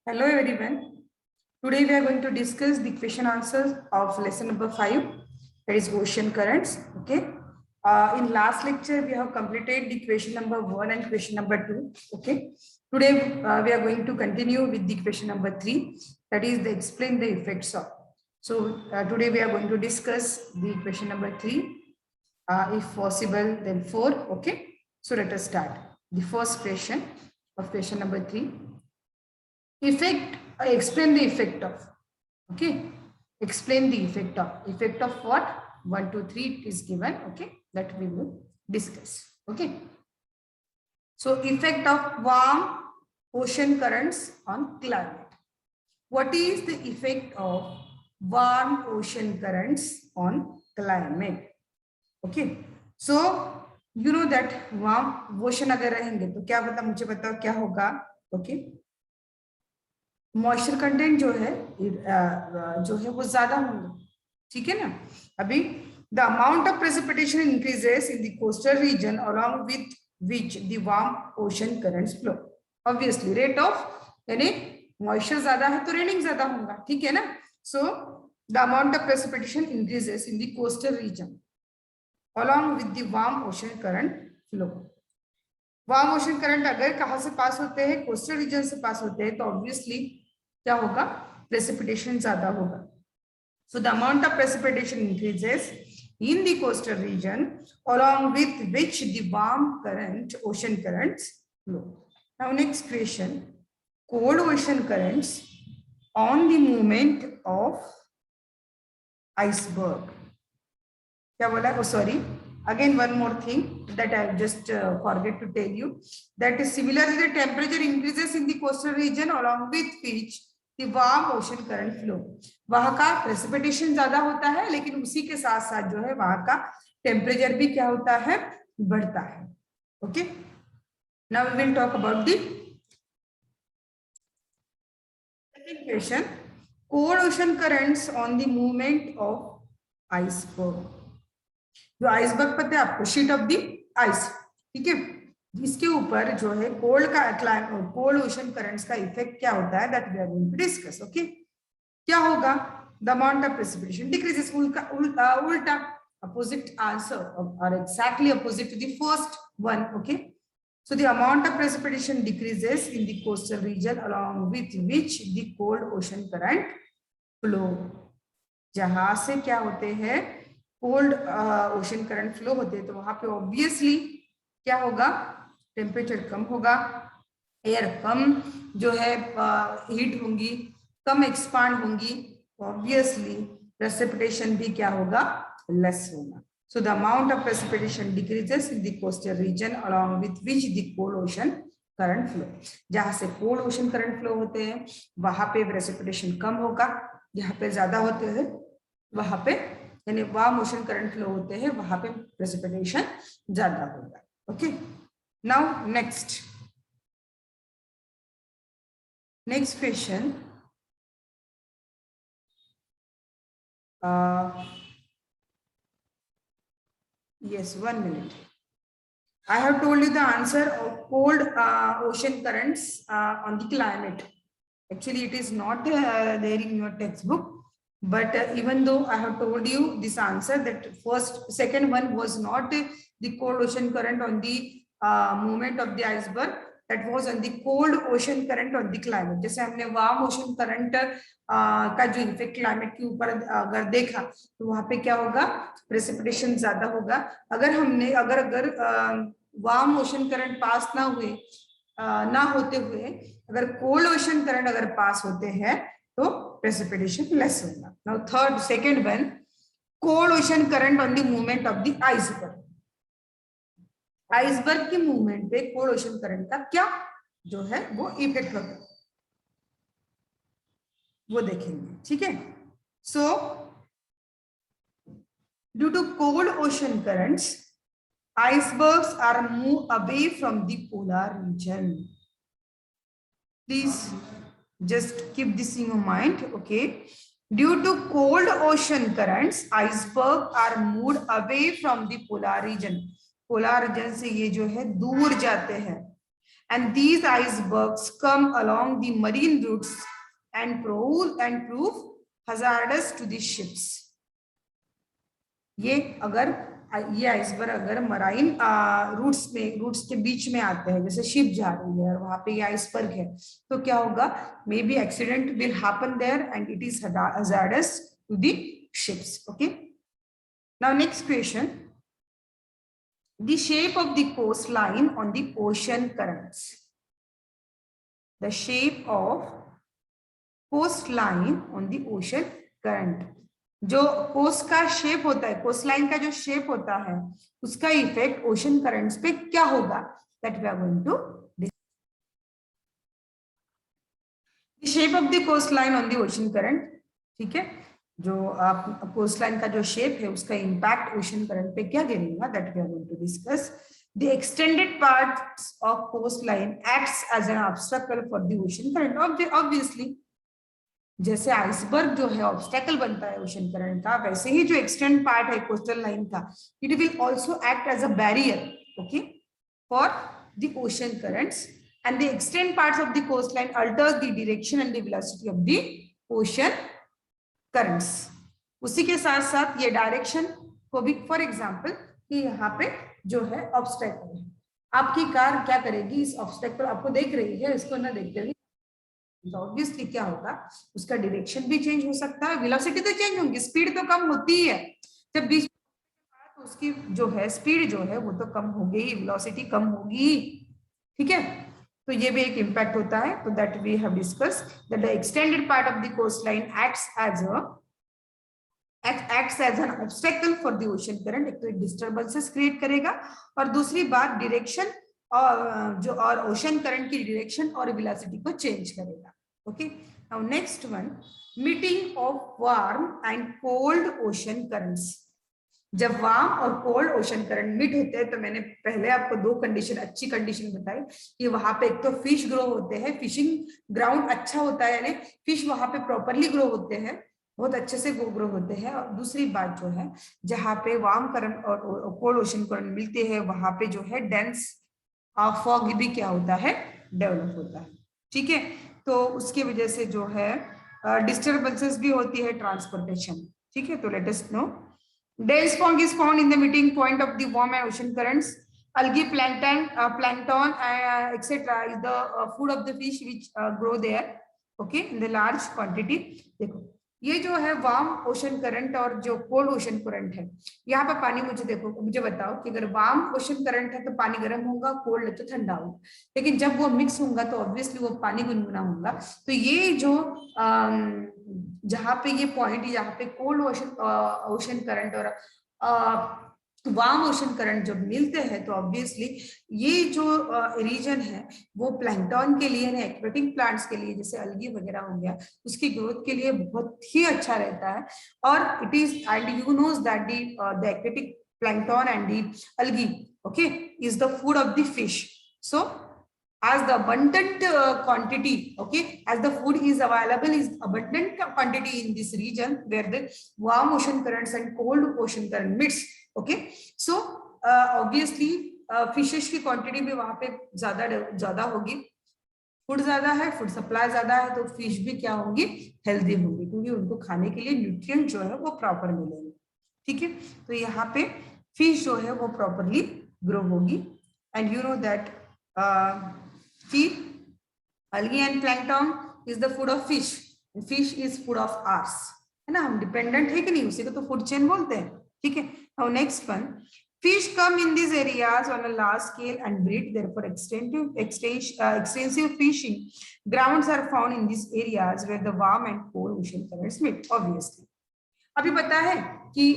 Hello everyone. Today we are going to discuss the question answers of lesson number 5, that is ocean currents. Okay. In last lecture we have completed the question number 1 and question number 2. Okay. Today we are going to continue with the question number 3, that is the explain the effects of. So today we are going to discuss the question number 3. If possible, then 4. Okay. So let us start. The first question of question number 3. Effect, explain the effect of. Okay, explain the effect of what? 1 2 3 it is given. Okay, that we will discuss. Okay, so effect of warm ocean currents on climate. What is the effect of warm ocean currents on climate? Okay, so you know that warm ocean अगर रहेंगे तो क्या मतलब मुझे बताओ क्या होगा? Okay, moisture content जो है वो ज्यादा होंगे, ठीक है ना। अभी the amount of precipitation increases in the coastal region along with which the warm ocean currents flow. Obviously rate of, यानी मॉइस्चर ज्यादा है तो रेनिंग ज्यादा होगा, ठीक है ना। सो the amount of precipitation increases in the coastal region along with the warm ocean current flow. Warm ocean current अगर कहां से पास होते हैं? कोस्टल रीजन से पास होते हैं, तो ऑब्वियसली क्या होगा? प्रेसिपिटेशन ज्यादा होगा। सो the amount of precipitation increases in the coastal region along with which the warm current ocean currents flow. Now next question, cold ocean currents on the movement of iceberg. क्या बोला? ओ sorry, again one more thing that I just forget to tell you, that is similarly the temperature increases in the coastal region along with which the warm ocean current flow। वहां का precipitation ज्यादा होता है, लेकिन उसी के साथ साथ जो है वहां का टेम्परेचर भी क्या होता है? बढ़ता है। Okay, now we will talk about the second question, cold ocean currents on the movement of iceberg। जो आइसबर्ग पता है आपको, शीट ऑफ द आइस, ठीक है, इसके ऊपर जो है कोल्ड ओशन करंट्स का इफेक्ट क्या होता है, that we are going to discuss. Okay, क्या होगा? The amount of precipitation decreases, उल्टा अपोजिट आंसर और exactly opposite to the first one. Okay, so the amount of precipitation decreases in the coastal region along with which the cold ocean current flow. जहां से क्या होते हैं? Cold ocean current flow होते हैं, तो वहां पे ऑब्वियसली क्या होगा? टेम्परेचर कम होगा, एयर कम जो है हीट होंगी, कम एक्सपांड होंगी, ऑब्वियसली प्रेसिपिटेशन भी क्या होगा? लेस होगा। सो the amount of precipitation decreases in the coastal region along with which the cold ocean current flow. जहां से कोल्ड ओशन करंट फ्लो होते हैं वहां पे प्रेसिपिटेशन कम होगा, जहां पे ज्यादा होते हैं वहां पे, यानी वार्म ओशन करंट फ्लो होते हैं वहां पे प्रेसिपिटेशन ज्यादा होगा। Okay, now next question, yes, 1 minute. I have told you the answer of cold ocean currents on the climate. Actually it is not there in your textbook, but even though I have told you this answer, that second one was not the cold ocean current on the movement of the iceberg, that was on the cold ocean current on the climate। जैसे हमने warm ocean current का जो effect climate के ऊपर अगर देखा तो वहां पे क्या होगा? प्रेसिपिटेशन ज्यादा होगा। अगर वार्म ओशन करंट पास ना होते हुए अगर कोल्ड ओशन करंट अगर पास होते हैं तो प्रेसिपिटेशन लेस होगा। Now second one, cold ocean current on the movement of the iceberg. Iceberg की मूवमेंट पे कोल्ड ओशन करंट का क्या जो है वो इफेक्ट होगा, वो देखेंगे, ठीक है। So due to cold ocean currents icebergs are moved away from the polar region। Please just keep this in your mind। Okay, due to cold ocean currents icebergs are moved away from the polar region। polar region से ये जो है दूर जाते हैं, and these icebergs come along the marine routes and prove hazardous to the ships. ये iceberg अगर marine roots के बीच में आते हैं, जैसे शिप जा रही है और वहां पे ये आइसबर्ग है, तो क्या होगा, may be accident will happen there and it is hazardous to the ships. Okay, now next question, the shape of the coastline on the ocean currents. The shape of coastline on the ocean current. जो coast का shape होता है, coast line का जो shape होता है, उसका effect ocean currents पे क्या होगा, that we are going to discuss. Shape of the coast line on the ocean current, ठीक है, जो आप कोस्ट लाइन का जो शेप है उसका इंपैक्ट ओशन करंट पे क्या गिरेगा, that we are going to discuss. The extended parts of coastline acts as an obstacle for the ocean current. Obviously, जैसे आइसबर्ग जो है ऑब्स्टेकल बनता है ओशन करंट का, वैसे ही जो एक्सटेंड पार्ट है कोस्टल लाइन का, it will also act as a barrier, okay, for the ocean currents, and the extend parts of the coast line alters the direction and the velocity of the ocean currents. उसी के साथ साथ ये direction को भी, for example कि यहाँ पे जो है ऑब्स्टेकल है, आपकी कार क्या करेगी, इस ऑब्स्टेकल आपको देख रही है, इसको ना देखते हुए, तो ऑब्वियसली क्या होगा, उसका डायरेक्शन भी चेंज हो सकता है, वेलोसिटी तो चेंज होगी, स्पीड तो कम होती है जब बीच तो उसकी जो है स्पीड जो है वो तो कम होगी, वेलोसिटी कम होगी, ठीक है, तो ये भी एक इंपैक्ट होता है। तो that we have discuss that the extended part of the coast line acts as an obstacle for the ocean current, एक तो डिस्टर्बेंसेस क्रिएट करेगा, और दूसरी बात डायरेक्शन और ओशन करंट की डायरेक्शन और वेलोसिटी को चेंज करेगा। Okay, now next one, meeting of warm and cold ocean currents. जब वार्म और कोल्ड ओशन करंट मीट होते हैं, तो मैंने पहले आपको दो कंडीशन, अच्छी कंडीशन बताई कि वहां पे एक तो फिश ग्रो होते हैं, फिशिंग ग्राउंड अच्छा होता है, यानी फिश वहां पे प्रॉपरली ग्रो होते हैं, बहुत अच्छे से ग्रो होते हैं, और दूसरी बात जो है, जहाँ पे वार्म करंट और कोल्ड ओशन करंट मिलते हैं, वहां पे जो है डेंस फॉग भी क्या होता है, डेवलप होता है, ठीक है, तो उसकी वजह से जो है डिस्टर्बेंसेस भी होती है, ट्रांसपोर्टेशन, ठीक है। तो let us know, dense fog is found in the meeting point of the warm and ocean currents. Algae, plankton, etc. is the food of the fish which grow there, okay, in the large quantity. देखो ये जो है warm ocean current और जो cold ocean current है, यहाँ पे पानी, मुझे बताओ कि अगर वार्म ओशन करंट है तो पानी गर्म होगा, कोल्ड है तो ठंडा होगा, लेकिन जब वो मिक्स होगा तो ऑब्वियसली वो पानी गुनगुना होगा। तो ये जो जहाँ पे ये पॉइंट, यहाँ पे कोल्ड ओशन करंट और वार्म ओशन करंट जब मिलते हैं, तो ऑब्वियसली ये जो रीजन है वो प्लैंकटन के लिए, एक्वेटिक प्लांट्स के लिए, जैसे अलगी वगैरह हो गया, उसकी ग्रोथ के लिए बहुत ही अच्छा रहता है। और it is, and you knows that the aquatic plankton and the algae, okay, is the food of the fish. So as the abundant quantity, okay, as the food is available, is abundant quantity in this region where the warm ocean currents and cold ocean current meets, okay, so obviously fishes की quantity भी वहां पे ज्यादा होगी, food ज्यादा है, food supply ज्यादा है, तो फिश भी क्या होंगी, हेल्दी होंगी, क्योंकि उनको खाने के लिए न्यूट्रिएंट जो है वो प्रॉपर मिलेंगे, ठीक है। तो यहाँ पे फिश जो है वो प्रॉपरली ग्रो होगी, and you know that feed, algae and plankton is the food of fish, fish is food of ours, है ना, हम डिपेंडेंट है कि नहीं, उसी को तो फूड चेन बोलते हैं, ठीक है। Now next one, fish come in these areas on a large scale and breed, therefore extensive fishing grounds are found in these areas where the warm and cold ocean currents meet, obviously। अभी पता है कि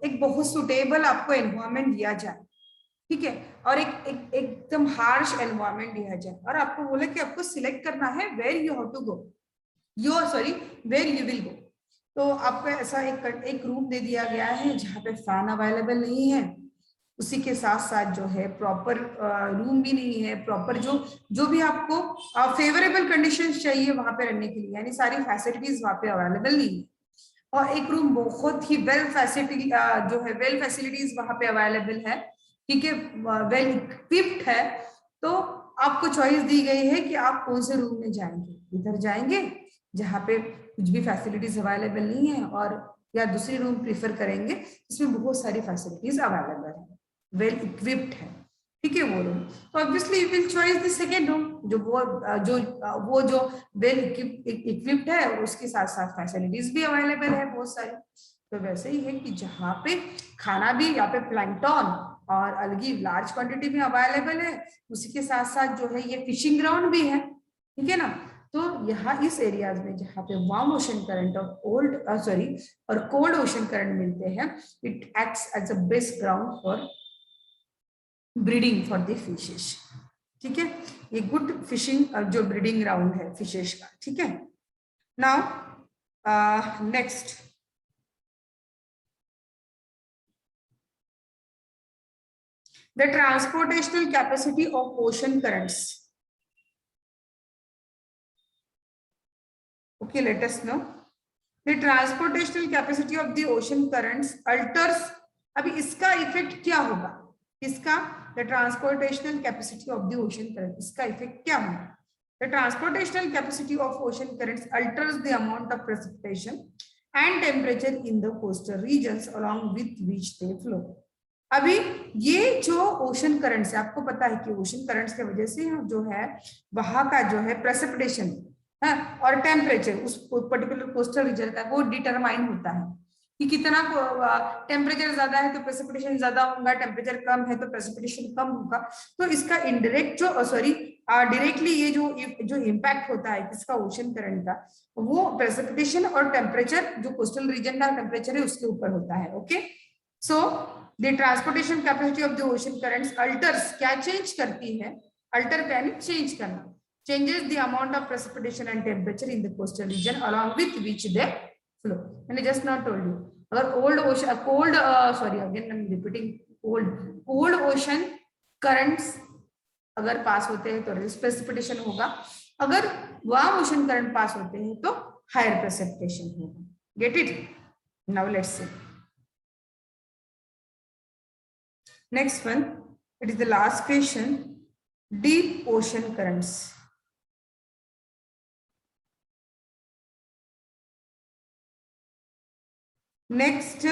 एक बहुत suitable आपको environment दिया जाए, ठीक है, और एकदम हार्श एनवायरमेंट दिया जाए, और आपको बोले कि आपको सिलेक्ट करना है where you have to go, where you will go, तो आपको ऐसा एक रूम दे दिया गया है जहाँ पे फैन अवेलेबल नहीं है, उसी के साथ साथ जो है प्रॉपर रूम भी नहीं है, प्रॉपर जो भी आपको फेवरेबल कंडीशंस चाहिए वहां पे रहने के लिए, यानी सारी फैसिलिटीज वहां पे अवेलेबल नहीं है, और एक रूम बहुत ही वेल फैसिलिटीज वहां पे अवेलेबल है, ठीक है, वेल इक्विप्ड है, तो आपको चॉइस दी गई है कि आप कौन से रूम में जाएंगे, इधर जाएंगे जहाँ पे कुछ भी फैसिलिटीज अवेलेबल नहीं है, और या दूसरी रूम प्रीफर करेंगे जिसमें बहुत सारी फैसिलिटीज अवेलेबल है, वेल इक्विप्ड है, ठीक है वो रूम। तो obviously you will choice the second room, जो वेल इक्विप्ड है और उसके साथ साथ फैसिलिटीज भी अवेलेबल है बहुत सारी। तो वैसे ही है कि जहाँ पे खाना भी, यहाँ पे प्लैंकटन और अलगी लार्ज क्वांटिटी में अवेलेबल है, उसी के साथ साथ जो है ये फिशिंग ग्राउंड भी है, ठीक है ना। तो यहाँ इस एरियाज में जहाँ पे वार्म ओशन करंट और कोल्ड ओशन करंट मिलते हैं, it acts as a best ground for breeding for the fishes, ठीक है। ये गुड फिशिंग जो ब्रीडिंग ग्राउंड है फिशेस का, ठीक है। Now next, the transportational capacity of ocean currents. Okay, let us know. The transportational capacity of the ocean currents alters. अभी इसका इफेक्ट क्या होगा, इसका the transportational capacity of the ocean current, इसका इफेक्ट क्या होगा? The transportational capacity of ocean currents alters the amount of precipitation and temperature in the coastal regions along with which they flow. अभी ये जो ocean currents है, आपको पता है कि ओशन करंट्स की वजह से जो है वहां का जो है प्रेसिपिटेशन है और टेम्परेचर उस पर्टिकुलर कोस्टल रीजन का वो डिटरमाइन होता है कि कितना टेम्परेचर ज्यादा है तो प्रेसिपिटेशन ज्यादा होगा, टेम्परेचर कम है तो प्रेसिपिटेशन कम होगा। तो इसका इनडायरेक्ट डायरेक्टली ये जो इम्पैक्ट होता है किसका, ओशन करंट का, वो प्रेसिपिटेशन और टेम्परेचर जो कोस्टल रीजन का टेम्परेचर है उसके ऊपर होता है। Okay, so the transportation capacity of the ocean currents alters, क्या चेंज करती है, अल्टर यानी चेंज करना, changes the amount of precipitation and temperature in the coastal region along with which they flow. मैंने just now told you, अगर cold ocean currents अगर पास होते हैं तो precipitation होगा, अगर warm ocean current पास होते हैं तो higher precipitation होगा। Get it? Now let's see. Next one, it is the last question. Deep ocean currents. Next,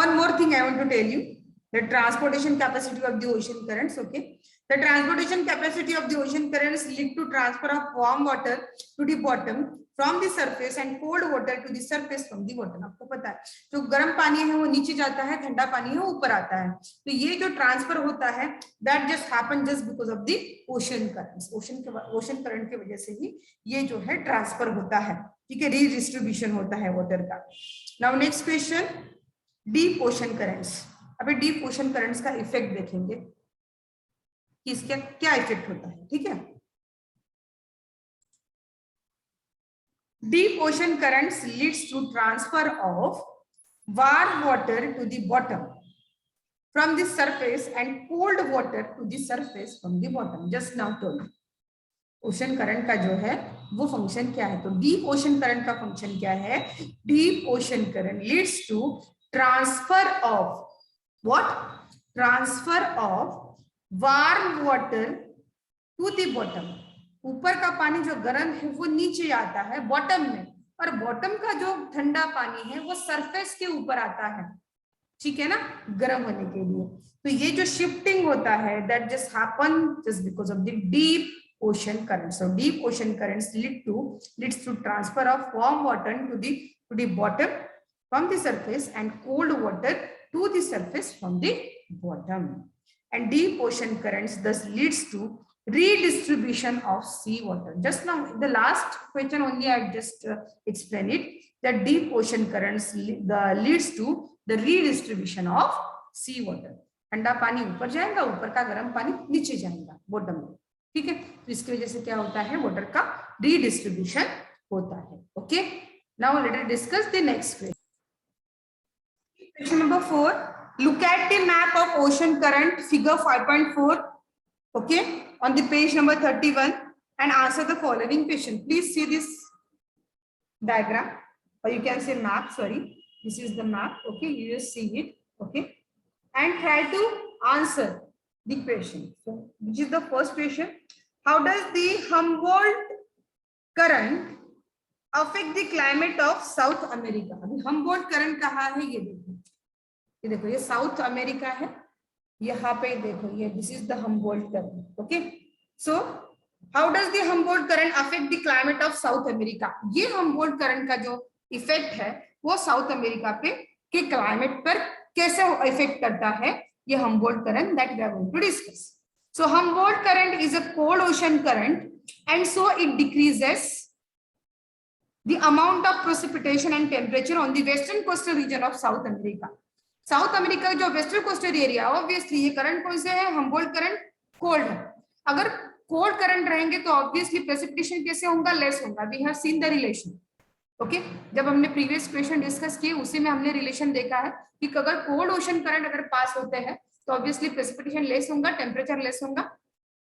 one more thing I want to tell you, the transportation capacity of the ocean currents. Okay, the transportation capacity of the ocean currents lead to transfer of warm water to the bottom from the surface and cold water to the surface from the bottom. आपको पता है जो गर्म पानी है वो नीचे जाता है, ठंडा पानी है वो ऊपर आता है। तो ये जो ट्रांसफर होता है that just happen just because of the ocean currents. Ocean current की वजह से ही ये जो है ट्रांसफर होता है, ठीक है, रीडिस्ट्रीब्यूशन होता है वाटर का। Now next question, deep ocean currents. अभी डीप ओशन करंट्स का इफेक्ट देखेंगे कि इसका क्या इफेक्ट होता है, ठीक है। Deep ocean currents leads to transfer of warm water to the bottom from the surface and cold water to the surface from the bottom. Just now told. Ocean current का जो है वो फंक्शन क्या है, तो डीप ओशन करंट का function क्या है, deep ocean current leads to transfer of what, transfer of warm water to the bottom. ऊपर का पानी जो गर्म है वो नीचे आता है बॉटम में, और बॉटम का जो ठंडा पानी है वो सरफेस के ऊपर आता है, ठीक है ना, गर्म होने के लिए। तो ये जो शिफ्टिंग होता है that just happen just because of the deep ocean currents. So deep ocean currents leads to transfer of warm water to the bottom from the surface and cold water to the surface from the bottom. And deep ocean currents thus leads to redistribution of sea water. Just now the last question only I just explained it, that deep ocean currents leads to the redistribution of sea water. ठंडा पानी ऊपर जाएगा, ऊपर का गर्म पानी नीचे जाएगा बॉटम में, ठीक है। तो इसकी वजह से क्या होता है, वाटर का रीडिस्ट्रीब्यूशन होता है। Okay, now let us discuss the next question. Question number 4, look at the map of ocean current figure 5.4, okay, on the page number 31 and answer the following question. Please see this diagram, or you can say map, sorry, this is the map, okay, you just see it, okay, and try to answer the question. So which is the first question? How does the Humboldt current affect the climate of South America? अभी Humboldt current कहाँ है ये देखो ये south America है, यहाँ पे देखो ये this is the Humboldt current. Okay, so how does the Humboldt current affect the climate of South America? ये Humboldt current का जो इफेक्ट है वो साउथ अमेरिका पे के क्लाइमेट पर कैसे इफेक्ट करता है, ये Humboldt current that we are going to discuss. So Humboldt current is a cold ocean current and so it decreases the amount of precipitation and temperature on the western coastal region of South America. South America का जो western coastal area, obviously ये current कौन से है, Humboldt current cold है. अगर cold current रहेंगे तो ऑब्वियसली प्रेसिपिटेशन कैसे होगा, लेस होगा. We have seen the relation. Okay, जब हमने प्रीवियस क्वेश्चन डिस्कस किए उसी में हमने रिलेशन देखा है कि अगर कोल्ड ओशन करंट अगर पास होते हैं तो ऑब्वियसली प्रेसिपिटेशन लेस होगा, टेम्परेचर लेस होगा.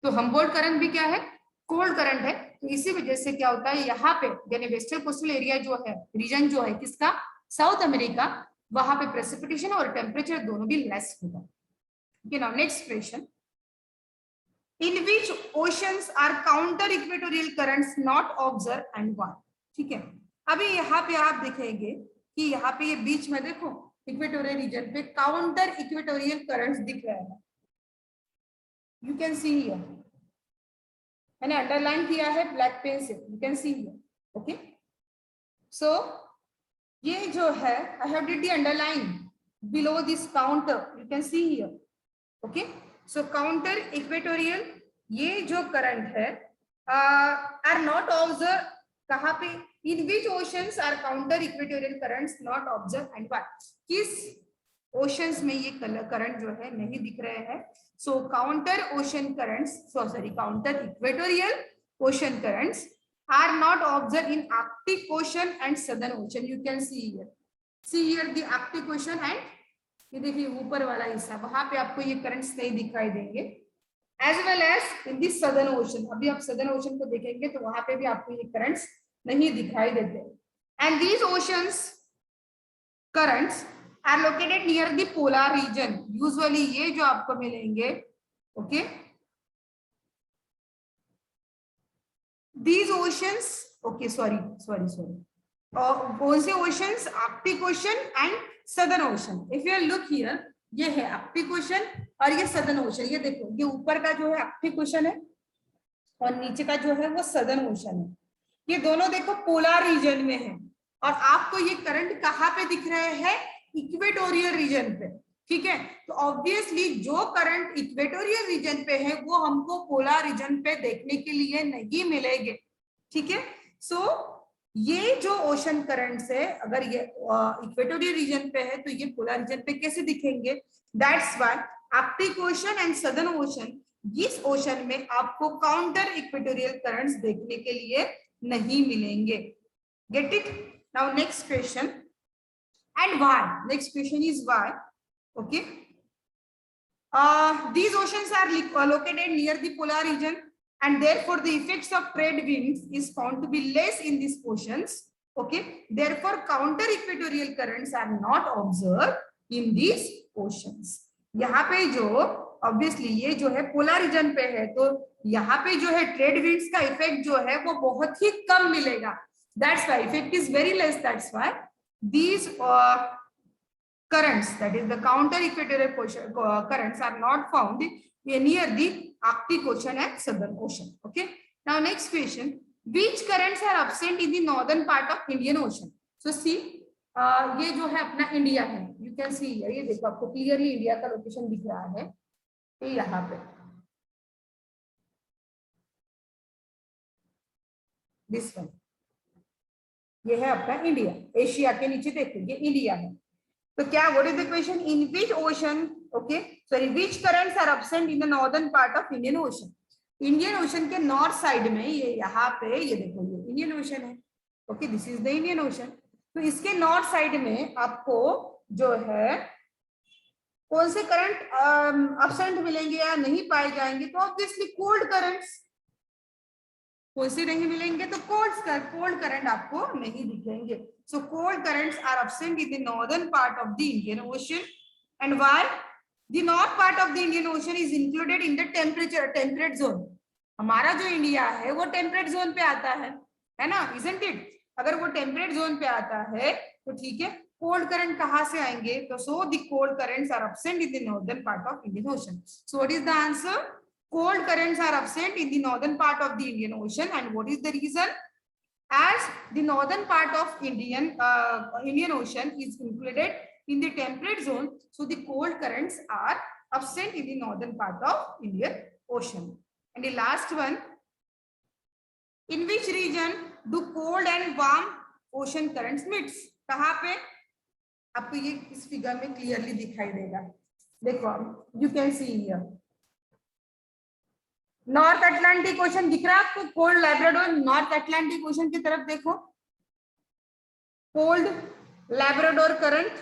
तो Humboldt करंट भी क्या है, कोल्ड करंट है. तो इसी वजह से क्या होता है यहाँ पे यानी वेस्टर्न कोस्टल एरिया जो है, रीजन जो है किसका, साउथ अमेरिका, वहां पे प्रेसिपिटेशन और टेम्परेचर दोनों भी लेस होगा. Okay, now next question. In which oceans are counter equatorial currents not observe and why? ठीक है, अभी यहाँ पे आप देखेंगे कि यहाँ पे ये बीच में देखो इक्वेटोरियल रीजन पे काउंटर इक्वेटोरियल करंट्स दिख रहे हैं. यू कैन सी हियर, मैंने अंडरलाइन किया है ब्लैक पेन से, you can see here. Okay, so ये जो है I have did the underline below this counter, you can see here. Okay, so counter equatorial ये जो करंट है are not observed. कहाँ पे, in which oceans are counter equatorial currents not observed and why? किस oceans में ये current जो है नहीं दिख रहे हैं. So counter ocean currents, sorry, counter equatorial ocean currents are not observed in Arctic Ocean and Southern Ocean. You can see here the Arctic Ocean and ये देखिए ऊपर वाला हिस्सा, वहां पे आपको ये करंट्स नहीं दिखाई देंगे. As well as in the southern ocean, अभी आप सदर्न ओशन को देखेंगे तो वहां पे भी आपको ये करंट्स नहीं दिखाई देते. And these oceans currents are located near the polar region. Usually ये जो आपको मिलेंगे, okay, these oceans, okay, sorry, कौन से oceans, Arctic Ocean and Southern Ocean. If you look here, ये है Arctic Ocean और ये Southern Ocean. ये देखो ये ऊपर का जो है Arctic Ocean है और नीचे का जो है वो Southern Ocean है. ये दोनों देखो पोलर रीजन में है और आपको ये करंट कहाँ पे दिख रहे हैं, इक्वेटोरियल रीजन पे. ठीक है, तो ऑब्वियसली जो करंट इक्वेटोरियल रीजन पे है वो हमको पोलर रीजन पे देखने के लिए नहीं मिलेंगे. ठीक है, सो ये जो ओशन करंट्स है अगर ये इक्वेटोरियल रीजन पे है तो ये पोलर रीजन पे कैसे दिखेंगे. That's why Arctic ocean and southern ocean, इस ओशन में आपको काउंटर इक्वेटोरियल करंट्स देखने के लिए नहीं मिलेंगे. Get it? Now next question, and why. Next question is why. Okay, these oceans are located near the polar region and therefore the effects of trade winds is found to be less in these oceans. Okay, therefore counter equatorial currents are not observed in these oceans. यहाँ पे जो obviously ये जो है polar region पे है तो यहाँ पे जो है ट्रेड विंड्स का इफेक्ट जो है वो बहुत ही कम मिलेगा. That's why effect is very less. That's why these currents, that is the counter equatorial currents, are not found near the Arctic Ocean and Southern Ocean. Okay, now next question, which currents are absent in the northern part of Indian Ocean? So see, ये जो है अपना India है, you can see here, ये देखो आपको clearly India का location दिख रहा है, ये यहाँ पे दिस वन, ये है अपना इंडिया. एशिया के नीचे देखो ये इंडिया है. तो क्या, what is the question? In which ocean, okay, sorry, which currents are absent in the northern part of Indian Ocean? Indian Ocean के नॉर्थ साइड में ये यहाँ पे ये देखो ये इंडियन ओशन है. Okay, this is the Indian ocean. तो इसके नॉर्थ साइड में आपको जो है कौन से करंट absent मिलेंगे या नहीं पाए जाएंगे, तो ऑब्वियसली कोल्ड करंट्स. कौन से नहीं मिलेंगे, तो कोल्ड करंट आपको नहीं दिखेंगे. So cold currents are absent in the northern part of the Indian Ocean. And why? The north part of the Indian Ocean is included in the temperate zone. हमारा जो इंडिया है वो temperate zone पे आता है ना, isn't it? अगर वो टेम्परेट जोन पे आता है तो ठीक है, कोल्ड करंट कहाँ से आएंगे? तो so the cold currents are absent in the northern part of Indian Ocean. So what is the answer? Cold currents are absent in the northern part of the Indian Ocean. And what is the reason? As the northern part of Indian Ocean is included in the temperate zone, so the cold currents are absent in the northern part of Indian Ocean. And the last one, in which region do cold and warm ocean currents meet? कहाँ पे? आपको ये इस figure में clearly दिखाई देगा. देखो, you can see here. North Atlantic Ocean दिख रहा है आपको? Cold Labrador North Atlantic Ocean की तरफ देखो. Cold Labrador current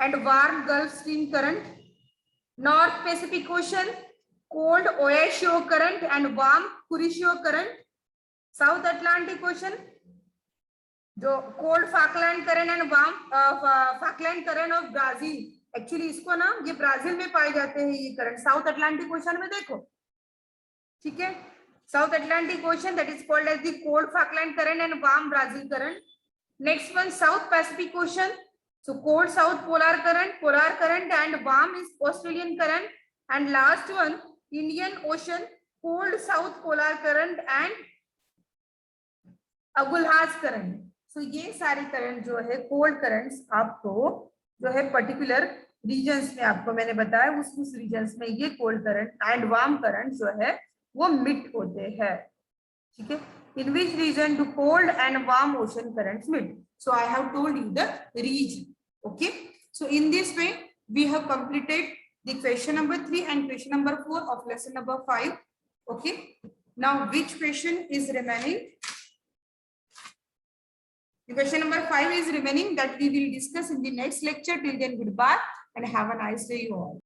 and warm Gulf Stream current. North Pacific Ocean cold Oyashio current and warm Kuroshio current. South Atlantic Ocean जो cold Falkland current and warm Falkland current of Brazil. Actually इसको ना ये Brazil में पाए जाते हैं ये current. South Atlantic ocean में देखो, ठीक है, South Atlantic Ocean that is called as the cold Falkland current and warm Brazil current. Next one South Pacific Ocean, so cold South Polar current and warm is Australian current. And last one Indian Ocean cold South Polar current and Agulhas current. So ये सारे current जो है cold currents आपको जो है particular regions में आपको मैंने बताया उस रीजन्स में ये cold current and warm current जो है वो मिट होते हैं. ठीक है, in which region do cold and warm ocean currents meet? So I have told you the region. Okay, so in this way we have completed the question number 3 and question number 4 of lesson number 5. Okay, now which question is remaining? The question number 5 is remaining, that we will discuss in the next lecture. Till then, goodbye and have a nice day you all.